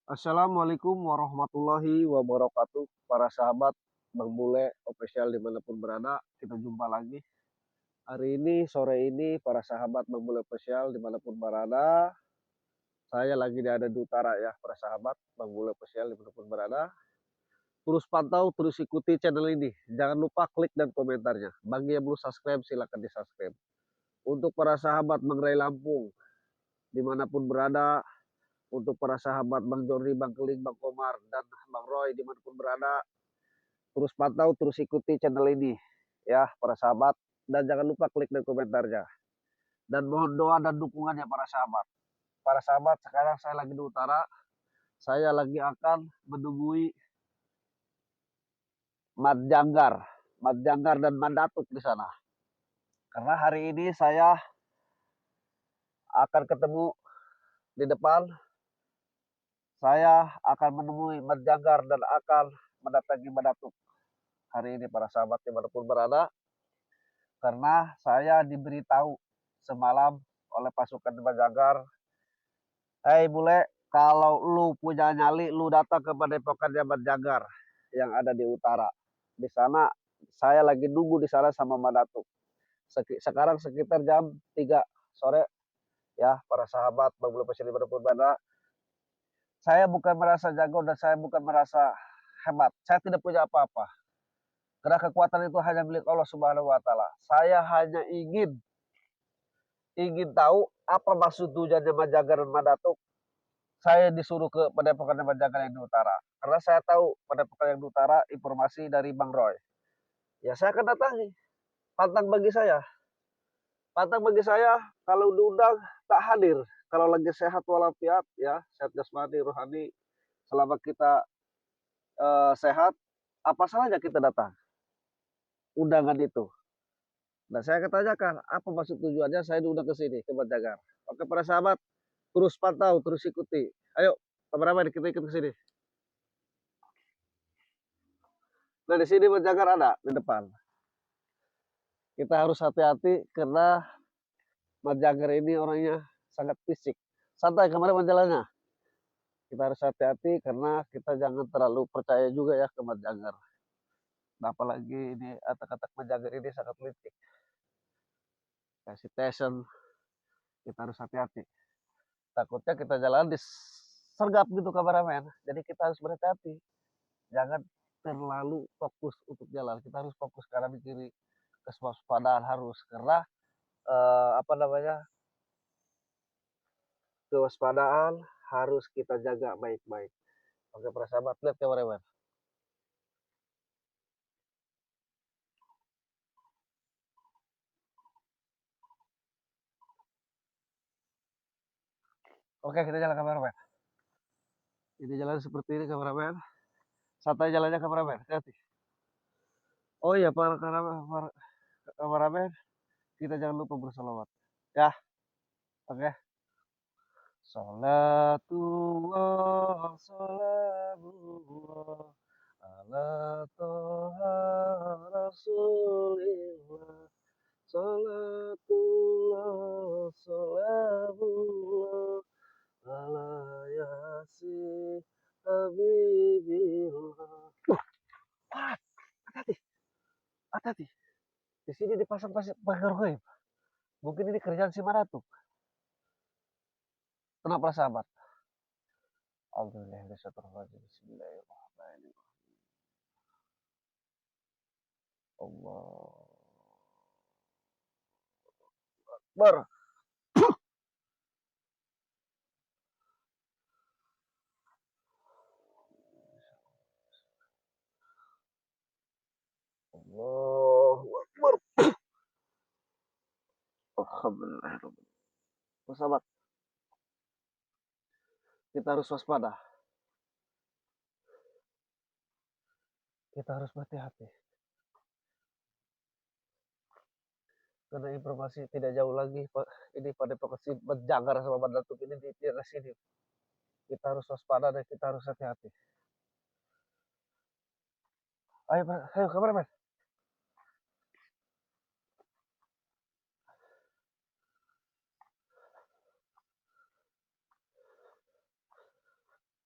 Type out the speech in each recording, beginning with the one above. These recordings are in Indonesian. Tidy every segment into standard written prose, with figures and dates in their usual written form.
Assalamualaikum warahmatullahi wabarakatuh. Para sahabat Bang Bule official dimanapun berada, kita jumpa lagi. Hari ini, sore ini, para sahabat Bang Bule official dimanapun berada, saya lagi ada di utara ya, para sahabat Bang Bule official dimanapun berada. Terus pantau, terus ikuti channel ini. Jangan lupa klik dan komentarnya. Bagi yang belum subscribe, silakan di subscribe. Untuk para sahabat Bang Ray Lampung, dimanapun berada, untuk para sahabat Bang Jordi, Bang Keling, Bang Komar, dan Bang Roy dimanapun berada, terus pantau, terus ikuti channel ini ya para sahabat, dan jangan lupa klik dan komentarnya, dan mohon doa dan dukungannya para sahabat. Sekarang saya lagi di utara, saya lagi akan menunggui Mat Janggar dan Mandatuk di sana, karena hari ini saya akan ketemu di depan. Saya akan menemui Mat Janggar dan akan mendatangi Mandatuk hari ini para sahabat dimanapun berada, karena saya diberitahu semalam oleh pasukan Mat Janggar, "Hei bule, kalau lu punya nyali, lu datang ke Padepokan Mat Janggar yang ada di utara. Di sana saya lagi nunggu di sana sama Mandatuk. Sekarang sekitar jam 3 sore ya para sahabat Bang Bule Pasir dimanapun berada. Saya bukan merasa jago dan saya bukan merasa hebat. Saya tidak punya apa-apa. Karena kekuatan itu hanya milik Allah Subhanahu wa taala. Saya hanya ingin tahu apa maksud tujuannya Majagar dan Mandatuk. Saya disuruh ke Padepokan Majagar yang di utara. Karena saya tahu Padepokan yang di utara informasi dari Bang Roy. Ya saya akan datangi. Pantang bagi saya. Pantang bagi saya kalau diundang tak hadir. Kalau lagi sehat walafiat ya, sehat jasmani, rohani, selama kita sehat, apa salahnya kita datang undangan itu. Nah, saya akan tanyakan apa maksud tujuannya saya diundang ke sini ke Banjagar. Oke para sahabat, terus pantau, terus ikuti. Ayo, kameramen kita ikut ke sini. Nah, di sini Banjagar ada di depan. Kita harus hati-hati karena Banjagar ini orangnya sangat fisik. Santai kameramen jalannya. Kita harus hati-hati karena kita jangan terlalu percaya juga ya ke Banjagar. Nah, apalagi ini kata-kata Banjagar ini sangat licik. Kasih tension, kita harus hati-hati. Takutnya kita jalan disergap gitu kameramen. Jadi kita harus berhati-hati. Jangan terlalu fokus untuk jalan. Kita harus fokus kanan kiri, kewaspadaan harus, karena apa namanya, kewaspadaan harus kita jaga baik-baik. Oke para sahabat, lihat kameramen. Oke, kita jalan kameramen. Ini jalan seperti ini kameramen. Santai jalannya kameramen. Hati. Oh iya para kameramen, kita jangan lupa bersolawat. Ya, oke. Salatullah, salamullah, ala toha rasulillah. Salatullah, salamullah, ala yasin habibillah. Hati-hati, hati-hati. Di sini dipasang pagar gaib. Mungkin ini kerjaan si Maratu. Kenapa sahabat? Bismillahirrahmanirrahim. Allah Akbar. Allahu Akbar. Alhamdulillah. Sahabat, kita harus waspada. Kita harus berhati-hati. Karena informasi tidak jauh lagi, ini pada posisi Banjagar sama Mandatuk ini di daerah sini. Kita harus waspada dan kita harus hati-hati. Ayo kameramen.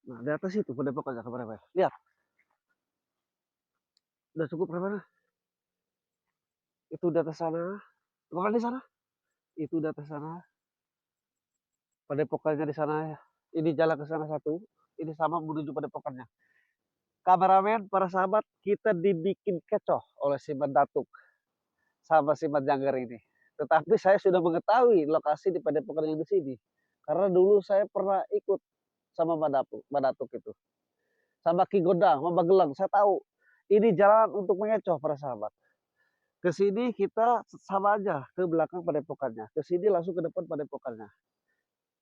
Nah, di atas itu padepokannya kameramen. Lihat, udah cukup kameramen. Itu di atas sana. Bukan di sana. Itu di atas sana. Padepokannya di sana. Ini jalan ke sana satu. Ini sama menuju padepokannya. Kameramen, para sahabat, kita dibikin kecoh oleh si Datuk sama si Janggar ini. Tetapi saya sudah mengetahui lokasi di padepokan yang di sini. Karena dulu saya pernah ikut sama Datuk itu. Sama Ki Godang, sama Gelang, saya tahu. Ini jalan untuk mengecoh para sahabat. Ke sini kita sama aja ke belakang padepokannya. Ke sini langsung ke depan padepokannya.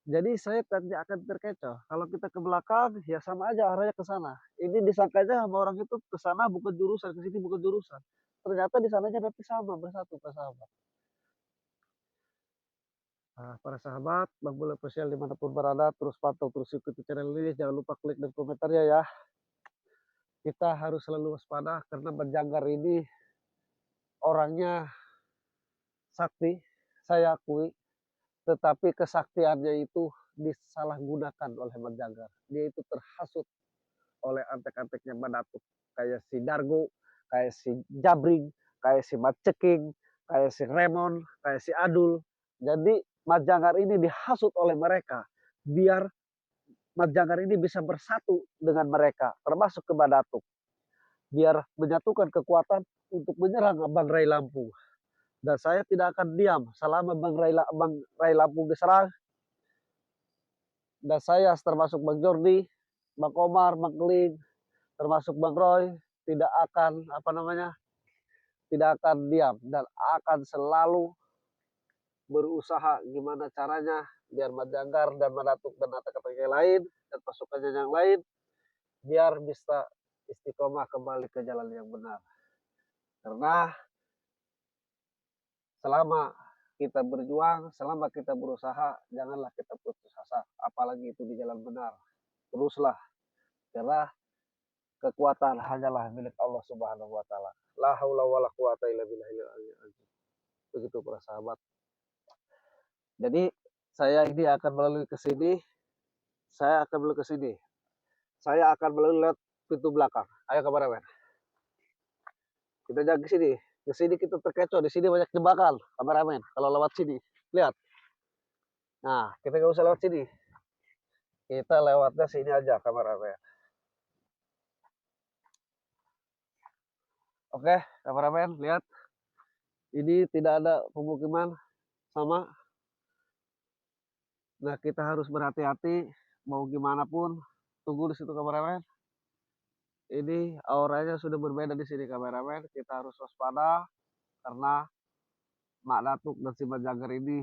Jadi saya nanti akan terkecoh. Kalau kita ke belakang, ya sama aja arahnya ke sana. Ini disangkanya sama orang itu ke sana bukan jurusan, ke sini bukan jurusan. Ternyata di sananya nanti sama bersatu para sahabat. Nah, para sahabat, Bang Bola Official dimanapun berada, terus pantau, terus ikuti channel ini. Jangan lupa klik dan komentarnya ya. Kita harus selalu waspada karena Janggar ini orangnya sakti, saya akui. Tetapi kesaktiannya itu disalahgunakan oleh Janggar. Dia itu terhasut oleh antek-anteknya Datuk. Kayak si Dargo, kayak si Jabring, kayak si Ceking, kayak si Remon, kayak si Adul. Jadi Janggar ini dihasut oleh mereka biar Janggar ini bisa bersatu dengan mereka, termasuk ke Datuk. Biar menyatukan kekuatan untuk menyerang Bang Rai Lampung. Dan saya tidak akan diam selama Bang Rai Lampung diserang. Dan saya termasuk Bang Jordi, Bang Komar, Bang Keling, termasuk Bang Roy tidak akan tidak akan diam dan akan selalu berusaha gimana caranya biar Janggar dan Datuk dan kata-kata yang lain dan pasukannya yang lain biar bisa istiqomah kembali ke jalan yang benar. Karena selama kita berjuang, selama kita berusaha, janganlah kita putus asa, apalagi itu di jalan benar. Teruslah, karena kekuatan hanyalah milik Allah Subhanahu wa taala. La haula wala quwata illa billahil aliyyil azim. Begitu para sahabat. Jadi saya ini akan melalui ke sini, saya akan melalui ke sini. Saya akan melalui lewat pintu belakang. Ayo kameramen. Kita jaga ke sini. Ke sini kita terkecoh, di sini banyak jebakan, kameramen. Kalau lewat sini, lihat. Nah, kita nggak usah lewat sini. Kita lewatnya sini aja, kameramen. Oke, kameramen, lihat. Ini tidak ada pemukiman sama. Nah, kita harus berhati-hati. Mau gimana pun, tunggu di situ kameramen. Ini auranya sudah berbeda di sini kameramen. Kita harus waspada karena Datuk dan si Janggar ini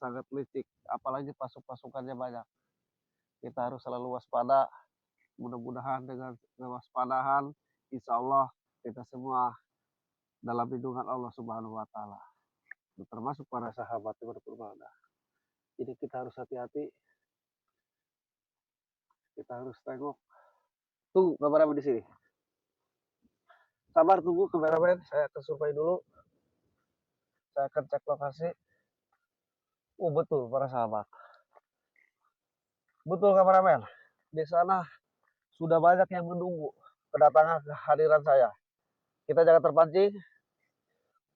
sangat licik. Apalagi pasukannya banyak. Kita harus selalu waspada. Mudah-mudahan dengan kewaspadaan, insya Allah kita semua dalam lindungan Allah Subhanahu wa taala. Termasuk para sahabat yang berpurwana. Jadi kita harus hati-hati. Kita harus tengok. Tunggu kameramen di sini. Sabar tunggu kameramen, saya akan survei dulu. Saya akan cek lokasi. Oh betul para sahabat. Betul kameramen. Di sana sudah banyak yang menunggu kedatangan kehadiran saya. Kita jangan terpancing.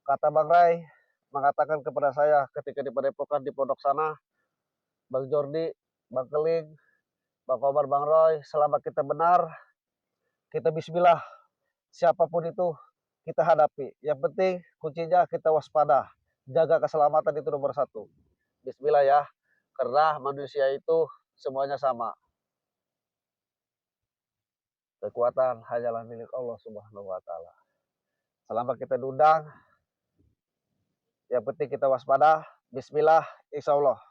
Kata Bang Rai mengatakan kepada saya ketika di padepokan di pondok sana, Bang Jordi, Bang Keling, Bang Komar, Bang Roy, selama kita benar, kita bismillah, siapapun itu kita hadapi. Yang penting kuncinya kita waspada, jaga keselamatan itu nomor satu. Bismillah ya, karena manusia itu semuanya sama. Kekuatan hanyalah milik Allah Subhanahu wa taala. Selama kita diundang, yang penting kita waspada, bismillah, insya Allah.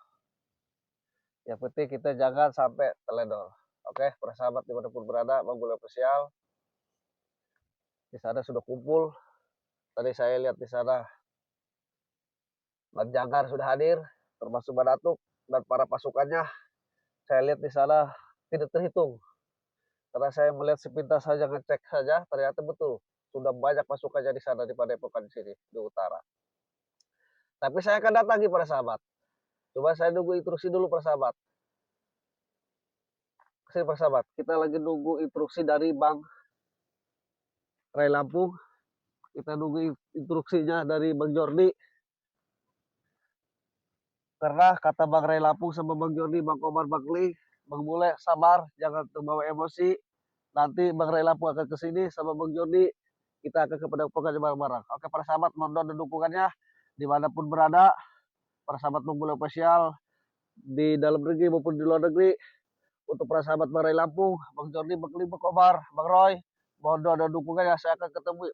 Yang penting kita jangan sampai teledor. Oke, para sahabat dimanapun berada, Bang Bola Official. Di sana sudah kumpul. Tadi saya lihat di sana Janggar sudah hadir, termasuk Datuk dan para pasukannya. Saya lihat di sana tidak terhitung. Karena saya melihat sepintas saja, ngecek saja, ternyata betul sudah banyak pasukannya di sana di padepokan di sini di utara. Tapi saya akan datangi para sahabat. Coba saya nunggu instruksi dulu para sahabat. Kesini para sahabat, kita lagi nunggu instruksi dari Bang Ray Lampung. Kita nunggu instruksinya dari Bang Jordi. Karena kata Bang Ray Lampung sama Bang Jordi, Bang Komar, Bang Ling, Bang Bule, sabar, jangan terbawa emosi. Nanti Bang Ray Lampung akan kesini sama Bang Jordi. Kita akan kepada pokoknya bareng-bareng. Oke para sahabat, mohon doa dan dukungannya dimanapun berada. Para sahabat Bang Bule Official di dalam negeri maupun di luar negeri. Untuk para sahabat Bang Ray Lampung, Bang Jordi, Bang Ling, Bang Komar, Bang Roy, mohon doa dan dukungannya. Saya akan ketemu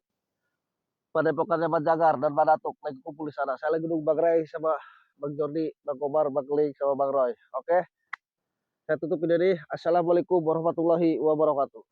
pada epokannya Bang Jagar dan Bang Datuk lagi kumpul di sana. Saya lagi nunggu Bang Ray sama Bang Jordi, Bang Komar, Bang Ling, sama Bang Roy. Oke, saya tutup video ini. Assalamualaikum warahmatullahi wabarakatuh.